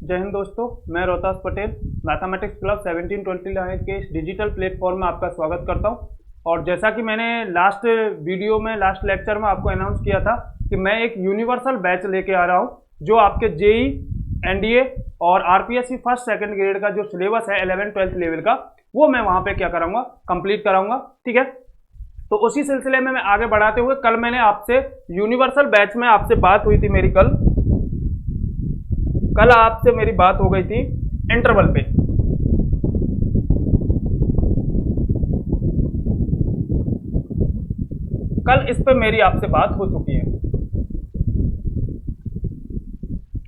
जय हिंद दोस्तों, मैं रोहतास पटेल मैथमेटिक्स क्लब 1729 के इस डिजिटल प्लेटफॉर्म में आपका स्वागत करता हूं। और जैसा कि मैंने लास्ट लेक्चर में आपको अनाउंस किया था कि मैं एक यूनिवर्सल बैच लेके आ रहा हूं जो आपके जेई, एनडीए और आरपीएससी फर्स्ट सेकंड ग्रेड का जो सिलेबस है 11th-12th लेवल का, वो मैं वहां पे क्या कराऊंगा, कंप्लीट कराऊंगा। ठीक है, तो उसी सिलसिले में मैं आगे बढ़ाते हुए कल मैंने आपसे यूनिवर्सल बैच में आपसे बात हुई थी मेरी कल आपसे मेरी बात हो गई थी इंटरवल पे। कल इस पे मेरी आपसे बात हो चुकी है।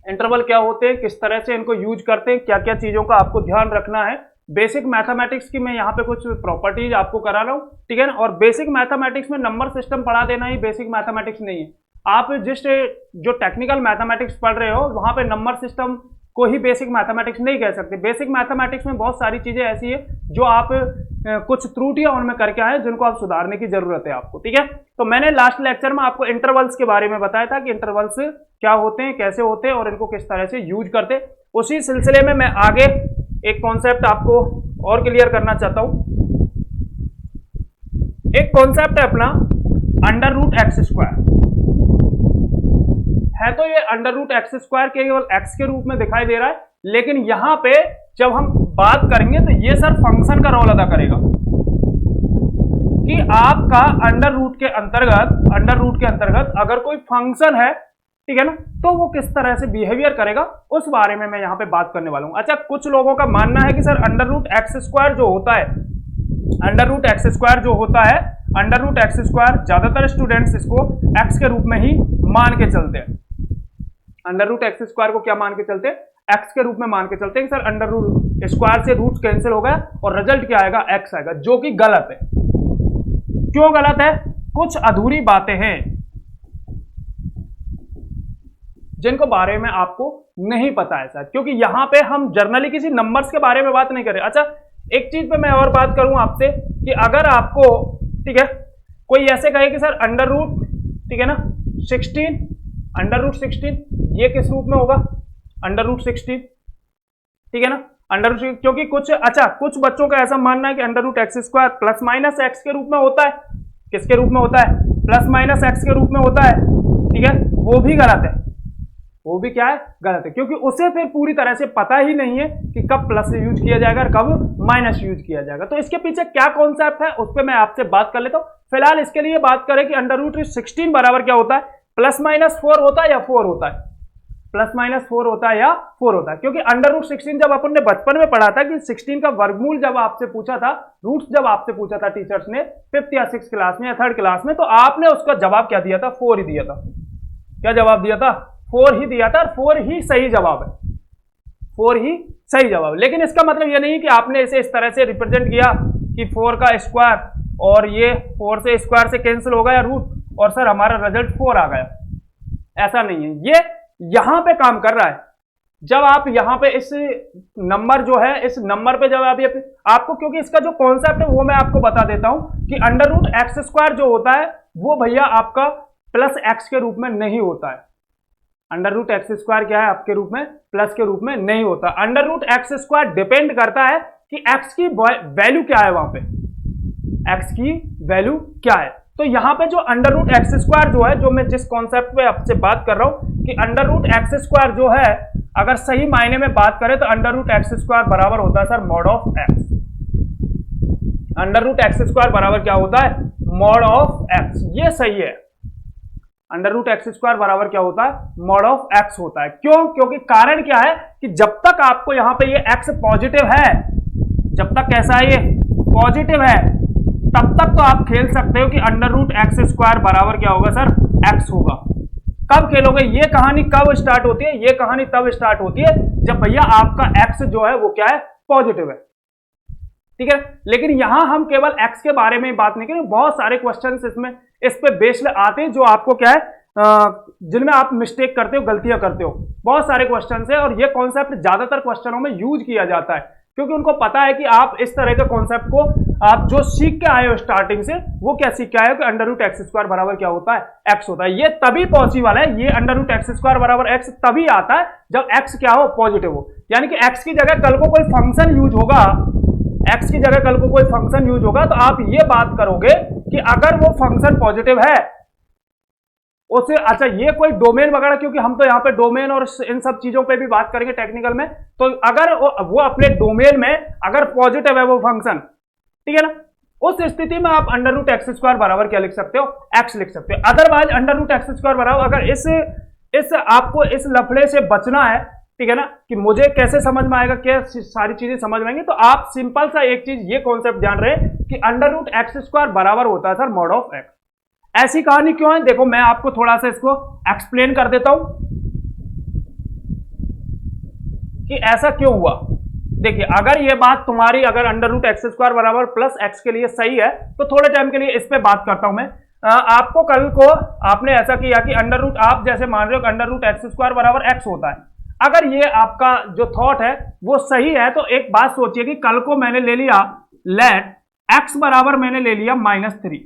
इंटरवल क्या होते हैं, किस तरह से इनको यूज करते हैं, क्या क्या चीजों का आपको ध्यान रखना है। बेसिक मैथमेटिक्स की मैं यहाँ पे कुछ प्रॉपर्टीज आपको करा रहा हूँ, ठीक है ना। और बेसिक मैथमेटिक्स में नंबर सिस्टम पढ़ा देना ही बेसिक मैथमेटिक्स नहीं है। आप जिस जो टेक्निकल मैथमेटिक्स पढ़ रहे हो वहां पे नंबर सिस्टम को ही बेसिक मैथमेटिक्स नहीं कह सकते। बेसिक मैथमेटिक्स में बहुत सारी चीजें ऐसी है जो आप कुछ त्रुटियां उनमें करके आए जिनको आप सुधारने की जरूरत है आपको, ठीक है। तो मैंने लास्ट लेक्चर में आपको इंटरवल्स के बारे में बताया था कि इंटरवल्स क्या होते हैं, कैसे होते हैं और इनको किस तरह से यूज करते हैं। उसी सिलसिले में मैं आगे एक कॉन्सेप्ट आपको और क्लियर करना चाहता हूं। एक कॉन्सेप्ट है अपना अंडर रूट एक्स स्क्वायर है। तो ये अंडर रूट एक्स स्क्वायर केवल एक्स के रूप में दिखाई दे रहा है, लेकिन यहां पे जब हम बात करेंगे तो ये सर फंक्शन का रोल अदा करेगा कि आपका अंडर रूट के अंतर्गत अगर कोई फंक्शन है, ठीक है ना, तो वो किस तरह से बिहेवियर करेगा उस बारे में मैं यहां पे बात करने वाला हूं। अच्छा, कुछ लोगों का मानना है कि sir under root x square जो होता है ज्यादातर स्टूडेंट्स इसको एक्स के रूप में ही मान के चलते हैं। अंडर रूट एक्स स्क्वायर को क्या मान के चलते हैं? एक्स के रूप में मान के चलते हैं कि सर अंडर रूट स्क्वायर से रूट कैंसिल हो गया और रिजल्ट क्या आएगा, एक्स आएगा, जो कि गलत है। क्यों गलत है? कुछ अधूरी बातें हैं जिनको बारे में आपको नहीं पता है सर, क्योंकि यहां पे हम जर्नली किसी नंबर्स के बारे में बात नहीं कर रहे। अच्छा, एक चीज पे मैं और बात करूं आपसे कि अगर आपको, ठीक है, कोई ऐसे कहे कि सर अंडर रूट, ठीक है ना, 16 ये किस रूप में होगा? अंडर रूट 16, ठीक है ना, अंडर रूट, क्योंकि कुछ बच्चों का ऐसा मानना है कि under root x square plus minus x के रूप में होता है। किसके रूप में होता है? प्लस माइनस एक्स के रूप में होता है, ठीक है। वो भी गलत है, वो भी क्या है? गलत है, क्योंकि उसे फिर पूरी तरह से पता ही नहीं है कि कब प्लस यूज किया जाएगा और कब माइनस यूज किया जाएगा। तो इसके पीछे क्या कॉन्सेप्ट है उस पर मैं आपसे बात कर लेता हूं। फिलहाल इसके लिए बात करें कि अंडर रूट 16 बराबर क्या होता है? प्लस माइनस 4 होता है या 4 होता है? प्लस माइनस 4 होता है या 4 होता है? क्योंकि अंडर रूट 16 जब अपन ने बचपन में पढ़ा था कि 16 का वर्गमूल जब आपसे पूछा था, रूट्स जब आपसे पूछा था टीचर्स ने 5th या 6th क्लास में या 3rd क्लास में, तो आपने उसका जवाब क्या दिया था? 4 ही दिया था। क्या जवाब दिया था? 4 ही दिया था। 4 ही सही जवाब है, 4 ही सही जवाब। लेकिन इसका मतलब यह नहीं कि आपने इसे इस तरह से रिप्रेजेंट किया कि 4 का स्क्वायर और ये 4 से स्क्वायर से कैंसिल हो गया रूट और सर हमारा रिजल्ट 4 आ गया। ऐसा नहीं है, ये यहां पे काम कर रहा है। जब आप यहां पे इस नंबर जो है, इस नंबर पे जब आप आपको, क्योंकि इसका जो कॉन्सेप्ट है वो मैं आपको बता देता हूं कि अंडर रूट एक्स स्क्वायर जो होता है वो भैया आपका प्लस एक्स के रूप में नहीं होता है। अंडर रूट एक्स स्क्वायर क्या है? आपके रूप में प्लस के रूप में नहीं होता। Under root x square depend करता है कि एक्स की वैल्यू क्या है, वहां पे एक्स की वैल्यू क्या है। तो यहां पे जो अंडर रूट एक्स स्क्वायर जो है, जो मैं जिस कॉन्सेप्ट पे आपसे बात कर रहा हूं कि अंडर रूट एक्स स्क्वायर जो है, अगर सही मायने में बात करें तो अंडर रूट एक्स स्क्वायर बराबर होता है sir mod of x. Under root x square बराबर क्या होता है? Mod of x. ये सही है, अंडर रूट एक्स स्क्वायर बराबर क्या होता है? मॉड ऑफ एक्स होता है। क्यों? क्योंकि कारण क्या है कि जब तक आपको यहां पे ये एक्स पॉजिटिव है, जब तक कैसा है, ये पॉजिटिव है, तब तक तो आप खेल सकते हो कि अंडर रूट एक्स स्क्वायर बराबर क्या होगा सर? एक्स होगा। कब खेलोगे? ये कहानी कब स्टार्ट होती है? ये कहानी तब स्टार्ट होती है जब भैया आपका एक्स जो है वो क्या है? पॉजिटिव है, ठीक है। लेकिन यहां हम केवल एक्स के बारे में बात नहीं करें, बहुत सारे क्वेश्चंस इसमें इस पे बेस्ड आते हैं जो आपको क्या है, जिनमें आप मिस्टेक करते हो, गलतियां करते हो। बहुत सारे क्वेश्चंस है और ये कॉन्सेप्ट ज्यादातर क्वेश्चनों में यूज किया जाता है, क्योंकि उनको पता है कि आप इस तरह के कॉन्सेप्ट को आप जो सीख के आए हो स्टार्टिंग से, वो क्या सीख के आए हो कि अंडर रूट एक्स स्क्वायर बराबर क्या होता है, एक्स होता है। ये तभी पॉसिबल है, ये अंडर रूट एक्स स्क्वायर बराबर एक्स तभी आता है जब एक्स क्या हो, पॉजिटिव हो। यानी कि एक्स की जगह कल को कोई फंक्शन यूज होगा, एक्स की जगह कल को कोई फंक्शन यूज होगा, तो आप ये बात करोगे कि अगर वो फंक्शन पॉजिटिव है उसे, अच्छा ये कोई डोमेन वगैरह, क्योंकि हम तो यहाँ पे डोमेन और इन सब चीजों पे भी बात करेंगे टेक्निकल में, तो अगर वो अपने डोमेन में अगर पॉजिटिव है वो फंक्शन, ठीक है ना, उस स्थिति में आप अंडर रूट एक्स स्क्वायर बराबर क्या लिख सकते हो, एक्स लिख सकते हो। Otherwise under root x square बराबर, अगर इस आपको इस लफड़े से बचना है, ठीक है ना, कि मुझे कैसे समझ में आएगा, क्या सारी चीजें समझ में आएंगी, तो आप सिंपल सा एक चीज ये कॉन्सेप्ट जान रहे हैं कि अंडर रूट एक्स स्क्वायर बराबर होता है सर मॉड ऑफ एक्स। ऐसी कहानी क्यों है, देखो मैं आपको थोड़ा सा इसको एक्सप्लेन कर देता हूं कि ऐसा क्यों हुआ। देखिए अगर ये बात तुम्हारी, अगर अंडर रूट एक्स स्क्वायर बराबर प्लस एक्स के लिए सही है, तो थोड़े टाइम के लिए इस पे बात करता हूं मैं। आपको कल को आपने ऐसा किया कि अंडर रूट, आप जैसे मान रहे हो कि अंडर रूट एक्स स्क्वायर बराबर एक्स होता है, अगर ये आपका जो थॉट है वो सही है, तो एक बात सोचिए कि कल को मैंने ले लिया लेट एक्स बराबर मैंने ले लिया -3,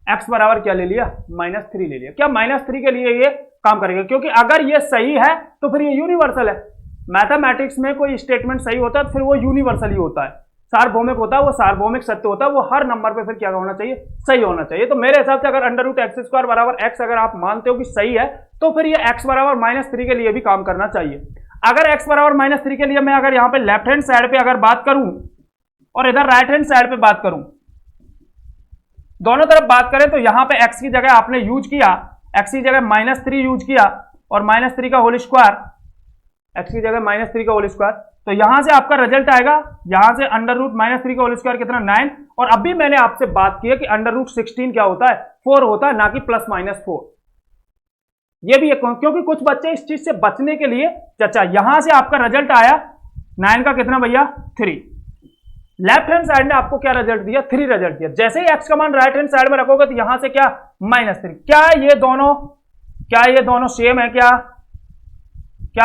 एक्स बराबर क्या ले लिया, -3 ले लिया। क्या -3 के लिए ये काम करेगा? क्योंकि अगर ये सही है तो फिर ये यूनिवर्सल है। मैथमेटिक्स में कोई स्टेटमेंट सही होता है तो फिर वो यूनिवर्सल ही होता है, सार्वभौमिक होता है, वो सार्वभौमिक सत्य होता है, वो हर नंबर पे फिर क्या होना चाहिए, सही होना चाहिए। तो मेरे हिसाब से अगर अंडर रूट एक्स स्क्वायर बराबर एक्स अगर आप मानते हो कि सही है, तो फिर ये एक्स बराबर -3 के लिए भी काम करना चाहिए। अगर एक्स बराबर -3 के लिए मैं अगर यहाँ पे लेफ्ट हैंड साइड पे अगर बात करूं और इधर राइट हैंड साइड पे बात करूं, दोनों तरफ बात करें, तो यहां पे x की जगह आपने यूज किया, x की जगह -3 यूज किया और -3 का होल स्क्वायर, x की जगह -3 का होल स्क्वायर, तो यहां से आपका रिजल्ट आएगा, यहां से अंडर रूट -3 का होल स्क्वायर कितना 9। और अभी मैंने आपसे बात की है कि अंडर रूट 16 क्या होता है, 4 होता है, ना कि +-4। ये भी एक, क्योंकि कुछ बच्चे इस चीज से बचने के लिए, चाचा यहां से आपका रिजल्ट आया 9 का कितना भैया, 3, लेफ्ट हैंड साइड ने आपको क्या रिजल्ट दिया, 3 रिजल्ट दिया। जैसे ही एक्स का मान राइट हैंड साइड में रखोगे तो यहां से क्या, -3। क्या ये दोनों सेम है क्या,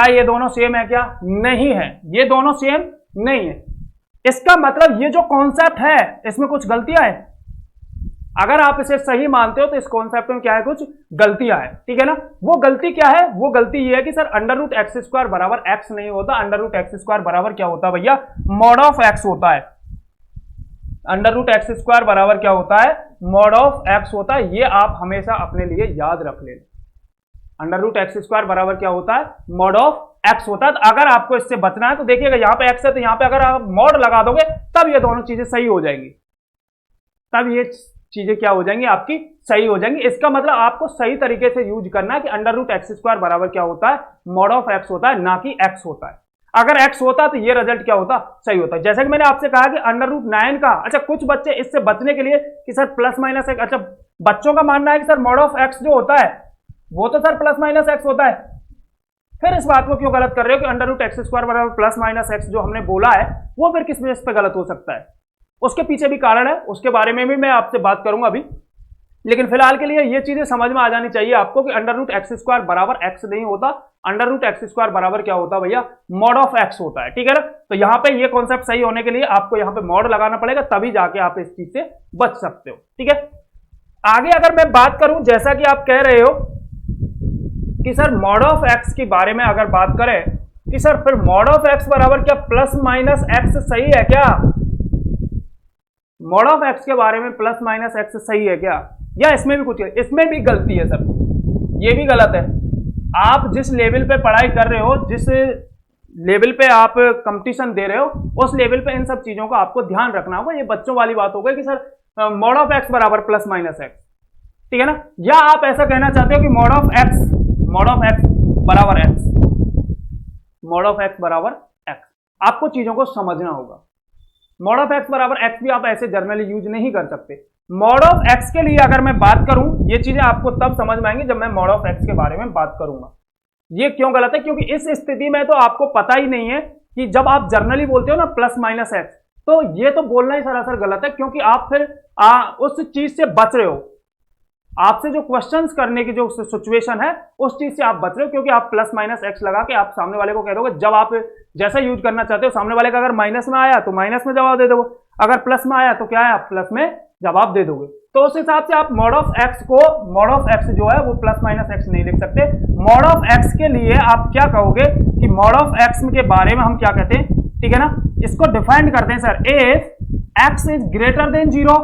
ये दोनों सेम है क्या, नहीं है, ये दोनों सेम नहीं है। इसका मतलब ये जो कॉन्सेप्ट है इसमें कुछ गलतियां हैं। अगर आप इसे सही मानते हो तो इस कॉन्सेप्ट में क्या है, कुछ गलतियां हैं, ठीक है ना। वो गलती क्या है, वो गलती ये है कि sir under root x square बराबर एक्स नहीं होता, अंडर रूट एक्स स्क्वायर बराबर क्या होता है भैया, मॉड ऑफ एक्स होता है। अंडर रूट एक्स स्क्वायर बराबर क्या होता है, मॉड ऑफ एक्स होता है। ये आप हमेशा अपने लिए याद रख लेना, अंडर रूट एक्स स्क्वायर बराबर क्या होता है, मॉड ऑफ एक्स होता है। तो अगर आपको इससे बचना है तो देखिएगा यहां पे एक्स है, तो यहां पे अगर आप मॉड लगा दोगे तब ये दोनों चीजें सही हो जाएंगी, तब ये चीजें क्या हो जाएंगी, आपकी सही हो जाएंगी। इसका मतलब आपको सही तरीके से यूज करना है कि अंडर रूट एक्स स्क्वायर बराबर क्या होता है, मॉड ऑफ एक्स होता है, ना कि एक्स होता है। अगर x होता तो ये रिजल्ट क्या होता, सही होता। जैसे कि मैंने आपसे कहा कि अंडर रूट 9 का, अच्छा कुछ बच्चे इससे बचने के लिए कि सर +-1, अच्छा बच्चों का मानना है कि सर मॉड ऑफ x जो होता है वो तो सर +-x होता है, फिर इस बात को क्यों गलत कर रहे हो कि अंडर रूट एक्स स्क्वायर बराबर +-x जो हमने बोला है वो फिर किस बेस पे गलत हो सकता है। उसके पीछे भी कारण है, उसके बारे में भी मैं आपसे बात करूंगा अभी, लेकिन फिलहाल के लिए ये चीजें समझ में आ जानी चाहिए आपको कि अंडर रूट एक्स स्क्वायर बराबर एक्स नहीं होता, अंडर रूट एक्स स्क्वायर बराबर क्या होता है भैया, मॉड ऑफ एक्स होता है, ठीक है ना। तो यहां पे ये कॉन्सेप्ट सही होने के लिए आपको यहां पे मॉड लगाना पड़ेगा, तभी जाके आप इस चीज से बच सकते हो, ठीक है। आगे अगर मैं बात करूं, जैसा कि आप कह रहे हो कि सर मॉड ऑफ एक्स के बारे में अगर बात करें कि सर फिर मॉड ऑफ एक्स बराबर क्या +-x सही है क्या, मॉड ऑफ एक्स के बारे में +-x सही है क्या, या इसमें भी कुछ है, इसमें भी गलती है सर, ये भी गलत है। आप जिस लेवल पे पढ़ाई कर रहे हो, जिस लेवल पे आप कंपटीशन दे रहे हो, उस लेवल पे इन सब चीजों का आपको ध्यान रखना होगा। ये बच्चों वाली बात हो गई कि सर मॉड ऑफ एक्स बराबर +-x, ठीक है ना। या आप ऐसा कहना चाहते हो कि मॉड ऑफ एक्स बराबर x, मॉड ऑफ एक्स बराबर x, आपको चीजों को समझना होगा। मॉड ऑफ एक्स बराबर x भी आप ऐसे जर्नली यूज नहीं कर सकते। मॉड ऑफ x के लिए अगर मैं बात करूं, ये चीजें आपको तब समझ में आएंगी जब मैं मॉड ऑफ x के बारे में बात करूंगा। ये क्यों गलत है, क्योंकि इस स्थिति में तो आपको पता ही नहीं है कि जब आप जर्नली बोलते हो ना +-x, तो ये तो बोलना ही सरासर गलत है, क्योंकि आप फिर उस चीज से बच रहे हो। आपसे जो क्वेश्चंस करने की जो सिचुएशन है उस चीज से आप बच रहे हो, क्योंकि आप +-x लगा के आप सामने वाले को कह दोगे, जब आप जैसा यूज करना चाहते हो, सामने वाले का अगर माइनस में आया तो माइनस में जवाब दे दो, अगर प्लस में आया तो क्या है, आप प्लस में जवाब दे दोगे। तो उस हिसाब से आप मॉड ऑफ एक्स को, मॉड ऑफ एक्स जो है वो प्लस माइनस एक्स नहीं लिख सकते। मॉड ऑफ एक्स के लिए आप क्या कहोगे कि मॉड ऑफ एक्स के बारे में हम क्या कहते हैं, ठीक है ना, इसको डिफाइन करते हैं sir, if x is greater than 0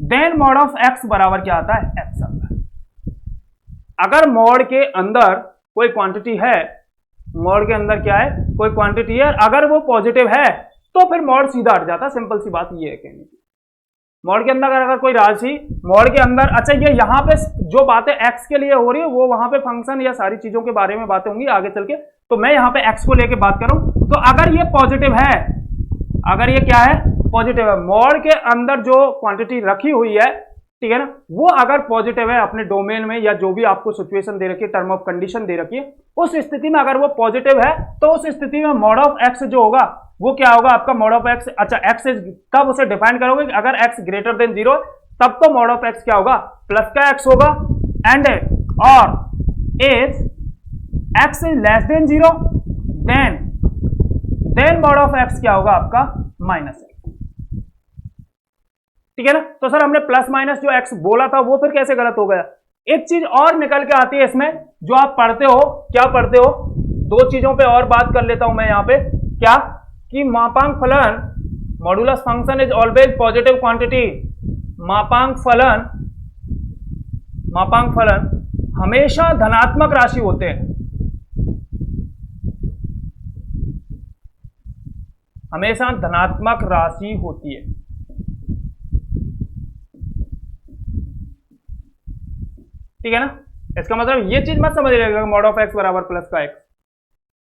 then mod of x बराबर क्या आता है, एक्स आता है। अगर मॉड के अंदर कोई क्वांटिटी है, मॉड के अंदर क्या है, कोई क्वांटिटी है, अगर वो पॉजिटिव है तो फिर मॉड सीधा हट जाता है। सिंपल सी बात ये है कहने की। मॉड के अंदर अगर कोई राशि मॉड के अंदर, अच्छा ये यहाँ पे जो बातें एक्स के लिए हो रही है वो वहां पे फंक्शन या सारी चीजों के बारे में बातें होंगी आगे चल के, तो मैं यहाँ पे एक्स को लेके बात करूं। तो अगर ये पॉजिटिव है, अगर ये क्या है, पॉजिटिव है, मॉड के अंदर जो क्वांटिटी रखी हुई है, ठीक है ना, वो अगर पॉजिटिव है अपने डोमेन में, या जो भी आपको सिचुएशन दे रखी है, टर्म ऑफ कंडीशन दे रखी है, उस स्थिति में अगर वो पॉजिटिव है तो उस स्थिति में मॉड ऑफ एक्स जो होगा वो क्या होगा आपका, मॉड ऑफ एक्स। अच्छा एक्स तब उसे डिफाइन करोगे कि अगर एक्स ग्रेटर देन 0 तब तो मॉड ऑफ एक्स क्या होगा, प्लस का एक्स होगा, एंड और if x is less than 0 then mod of x क्या होगा आपका, माइनस एक्स। ठीक है ना। तो सर हमने प्लस माइनस जो एक्स बोला था वो फिर कैसे गलत हो गया। एक चीज और निकल के आती है इसमें जो आप पढ़ते हो, क्या पढ़ते हो, दो चीजों पे और बात कर लेता हूं मैं यहां पे, क्या कि मापांक फलन, modulus function is always positive quantity. मापांक फलन हमेशा धनात्मक राशि होते हैं, हमेशा धनात्मक राशि होती है। ठीक है ना। इसका मतलब ये चीज मत समझ लीजिएगा मॉड ऑफ एक्स बराबर प्लस का एक्स।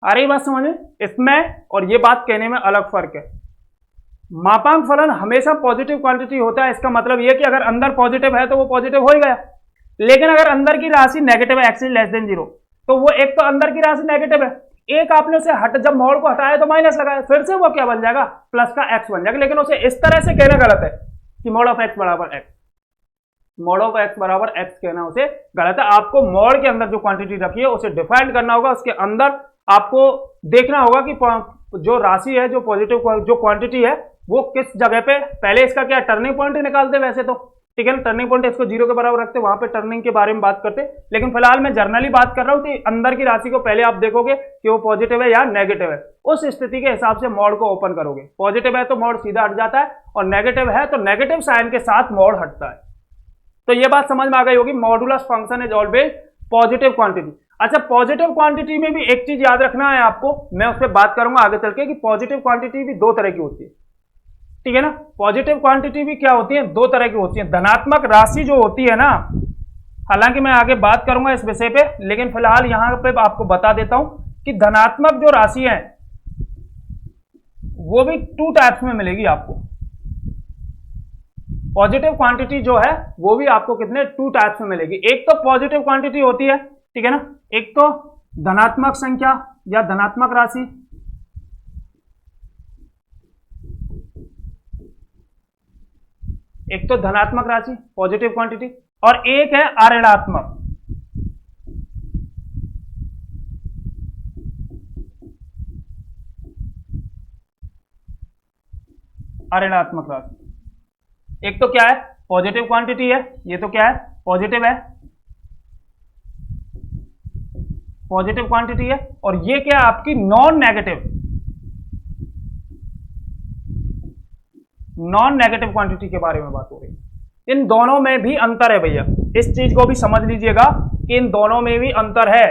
आ रही बात समझ में, इसमें और ये बात कहने में अलग फर्क है। मापांक फलन हमेशा पॉजिटिव क्वांटिटी होता है, इसका मतलब ये कि अगर अंदर पॉजिटिव है तो वो पॉजिटिव हो ही गया, लेकिन अगर अंदर की राशि नेगेटिव है, एक्स इज लेस देन 0, तो वो एक तो अंदर की राशि नेगेटिव है, एक आपने उसे हट, जब मॉड को हटाया तो माइनस लगाया, फिर से वो क्या बन जाएगा, प्लस का एक्स बन जाएगा। लेकिन उसे इस तरह से कहना गलत है कि मॉड ऑफ एक्स बराबर एक्स, मॉड ऑफ एक्स बराबर एक्स कहना उसे गलत है। आपको मॉड के अंदर जो क्वांटिटी रखी है उसे डिफाइन करना होगा, उसके अंदर आपको देखना होगा कि जो राशि है, जो पॉजिटिव जो क्वांटिटी है वो किस जगह पे, पहले इसका क्या टर्निंग पॉइंट निकालते वैसे तो, ठीक है ना, टर्निंग पॉइंट इसको 0 के बराबर रखते, वहां पे टर्निंग के बारे में बात करते, लेकिन फिलहाल मैं जर्नली बात कर रहा हूं कि अंदर की राशि को पहले आप देखोगे कि वो पॉजिटिव है या नेगेटिव है, उस स्थिति के हिसाब से मॉड को ओपन करोगे। पॉजिटिव है तो मॉड सीधा हट जाता है, और नेगेटिव है तो नेगेटिव साइन के साथ मॉड हटता है। तो ये बात समझ में आ गई होगी, modulus function is always positive quantity. अच्छा पॉजिटिव क्वांटिटी में भी एक चीज याद रखना है आपको, मैं उस पर बात करूंगा आगे चल के, कि पॉजिटिव क्वांटिटी भी दो तरह की होती है, ठीक है ना। पॉजिटिव क्वांटिटी भी क्या होती है, दो तरह की होती है। धनात्मक राशि जो होती है ना, हालांकि मैं आगे बात करूंगा इस विषय पे, लेकिन फिलहाल यहां पे आपको बता देता हूं कि धनात्मक जो राशि है वो भी 2 टाइप्स में मिलेगी आपको। पॉजिटिव क्वांटिटी जो है वो भी आपको कितने 2 टाइप्स में मिलेगी। एक तो पॉजिटिव क्वांटिटी होती है, ठीक है ना, एक तो धनात्मक संख्या या धनात्मक राशि, एक तो धनात्मक राशि पॉजिटिव क्वांटिटी, और एक है अऋणात्मक। अऋणात्मक राशि एक तो क्या है, पॉजिटिव क्वांटिटी है, ये तो क्या है, पॉजिटिव है, पॉजिटिव क्वांटिटी है, और ये क्या है आपकी नॉन नेगेटिव क्वांटिटी के बारे में बात हो रही है। इन दोनों में भी अंतर है भैया, इस चीज को भी समझ लीजिएगा कि इन दोनों में भी अंतर है।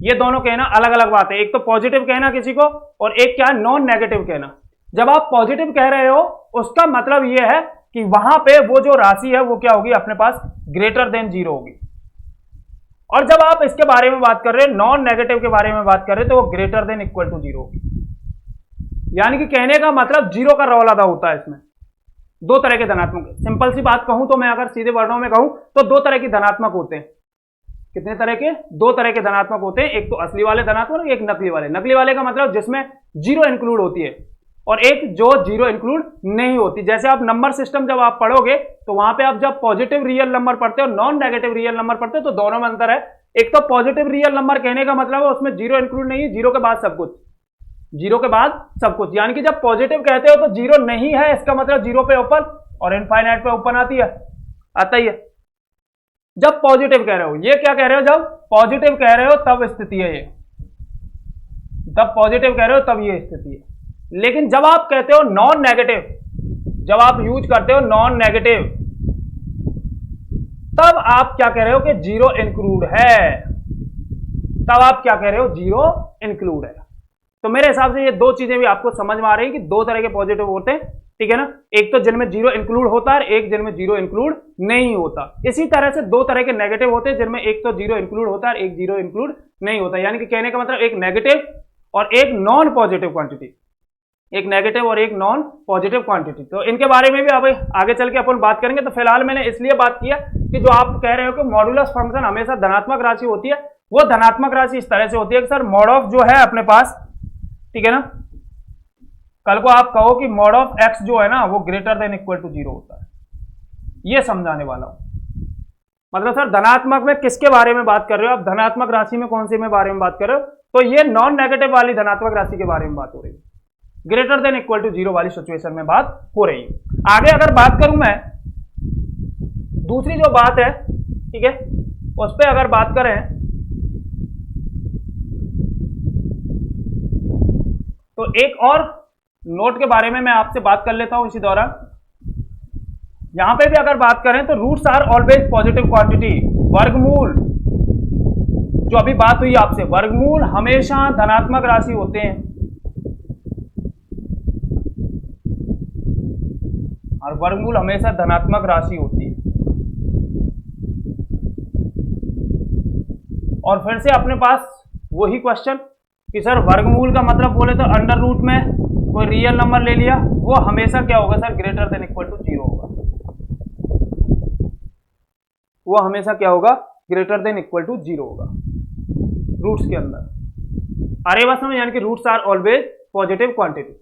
ये दोनों कहना अलग अलग बात है, एक तो पॉजिटिव कहना किसी को, और एक क्या है नॉन नेगेटिव कहना। जब आप पॉजिटिव कह रहे हो उसका मतलब यह है कि वहां पे वो जो राशि है वो क्या होगी अपने पास, ग्रेटर देन 0 होगी। और जब आप इसके बारे में बात कर रहे हैं, नॉन नेगेटिव के बारे में बात कर रहे हैं, तो वो ग्रेटर देन इक्वल टू 0 होगी। यानी कि कहने का मतलब 0 का रोल अदा होता है इसमें। दो तरह के धनात्मक, सिंपल सी बात कहूं तो, मैं अगर सीधे वर्णों में कहूं तो दो तरह के धनात्मक होते हैं। कितने तरह के, दो तरह के धनात्मक होते हैं, एक तो असली वाले धनात्मक, एक नकली वाले। नकली वाले का मतलब जिसमें 0 इंक्लूड होती है, और एक जो 0 इंक्लूड नहीं होती। जैसे आप नंबर सिस्टम जब आप पढ़ोगे तो वहां पे आप जब पॉजिटिव रियल नंबर पढ़ते हो, नॉन नेगेटिव रियल नंबर पढ़ते हो, तो दोनों में अंतर है। एक तो पॉजिटिव रियल नंबर कहने का मतलब है उसमें 0 इंक्लूड नहीं है, 0 के बाद सब कुछ, जीरो के बाद सब कुछ, यानी कि जब पॉजिटिव कहते हो तो जीरो नहीं है, इसका मतलब जीरो पे ओपन और इनफाइनाइट पे ओपन आती है, आता ही है। जब पॉजिटिव कह रहे हो, ये क्या कह रहे हो, जब पॉजिटिव कह रहे हो तब स्थिति है ये, जब पॉजिटिव कह रहे हो तब ये स्थिति है। लेकिन जब आप कहते हो नॉन नेगेटिव, जब आप यूज करते हो नॉन नेगेटिव, तब आप क्या कह रहे हो कि जीरो इंक्लूड है, तब आप क्या कह रहे हो, जीरो इंक्लूड है। तो मेरे हिसाब से ये दो चीजें भी आपको समझ में आ रही है कि दो तरह के पॉजिटिव होते हैं, ठीक है ना, एक तो जिनमें जीरो इंक्लूड होता है, एक जिनमें जीरो इंक्लूड नहीं होता। इसी तरह से दो तरह के नेगेटिव होते हैं जिनमें एक तो जीरो इंक्लूड होता है, एक जीरो इंक्लूड नहीं होता। यानी कि कहने का मतलब एक नेगेटिव और एक नॉन पॉजिटिव क्वांटिटी, एक नेगेटिव और एक नॉन पॉजिटिव क्वांटिटी। तो इनके बारे में भी अब आगे चल के अपन बात करेंगे। तो फिलहाल मैंने इसलिए बात किया कि जो आप कह रहे हो कि मॉडुलस फंक्शन हमेशा धनात्मक राशि होती है, वो धनात्मक राशि इस तरह से होती है कि सर मॉड ऑफ जो है अपने पास, ठीक है ना, कल को आप कहो कि मॉड ऑफ एक्स जो है ना वो greater than equal to zero होता है, ये समझाने वाला हूं। मतलब सर धनात्मक में किसके बारे में बात कर रहे हो आप, धनात्मक राशि में कौन से में बारे में बात कर रहे हो, तो ये नॉन नेगेटिव वाली धनात्मक राशि के बारे में बात हो रही है, greater than equal to zero वाली सिचुएशन में बात हो रही है। आगे अगर बात करूं मैं दूसरी जो बात है, ठीक है, उस पर अगर बात करें तो एक और नोट के बारे में मैं आपसे बात कर लेता हूं इसी दौरान। यहां पे भी अगर बात करें तो roots are always positive quantity, वर्गमूल जो अभी बात हुई आपसे, वर्गमूल हमेशा धनात्मक राशि होते हैं, और वर्गमूल हमेशा धनात्मक राशि होती है। और फिर से अपने पास वही क्वेश्चन कि सर वर्गमूल का मतलब बोले तो अंडर रूट में कोई रियल नंबर ले लिया, वो हमेशा क्या होगा sir, greater than equal to zero होगा, वो हमेशा क्या होगा, greater than equal to zero होगा रूट्स के अंदर। अरे बस में, यानी कि roots are always positive quantity,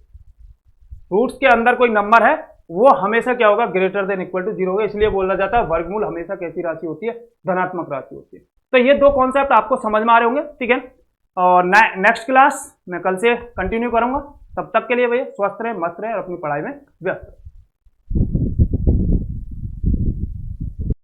roots के अंदर कोई नंबर है वो हमेशा क्या होगा, greater than equal to zero होगा। इसलिए बोला जाता है वर्गमूल हमेशा कैसी राशि होती है, धनात्मक राशि होती है। तो ये दो कॉन्सेप्ट आपको समझ में आ रहे होंगे, ठीक है। और नेक्स्ट क्लास मैं कल से कंटिन्यू करूंगा। तब तक के लिए भैया स्वस्थ रहे, मस्त रहे और अपनी पढ़ाई में व्यस्त रहे।